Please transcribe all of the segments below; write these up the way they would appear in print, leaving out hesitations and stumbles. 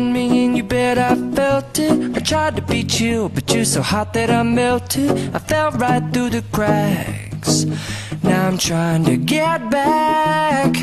on me and you bet I felt it. I tried to be chill, but you're so hot that I melted. I fell right through the cracks. Now I'm trying to get back.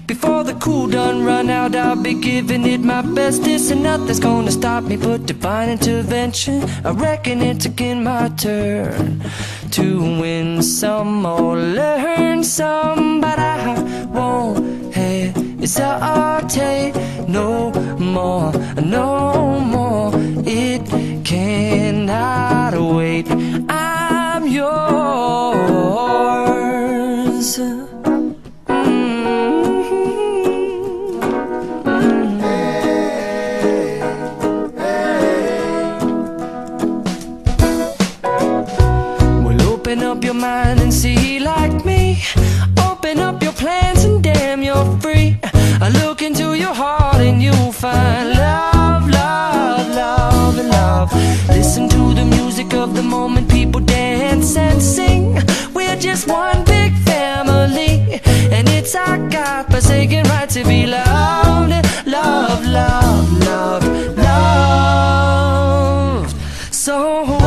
Before the cool done run out, I'll be giving it my best. This and nothing's gonna stop me but divine intervention. I reckon it's again my turn to win some or learn some, but I won't hesitate no more, no more. It cannot wait. I'm yours. Open up your mind and see like me. Open up your plans and damn, you're free. I look into your heart and you'll find love, love, love, and love. Listen to the music of the moment, people dance and sing. We're just one big family, and it's our God-forsaken right to be loved. Love, love, love, love. So I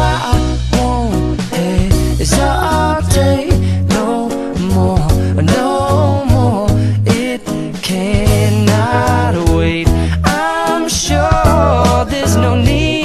won't hesitate no more, no more. It cannot wait. I'm sure there's no need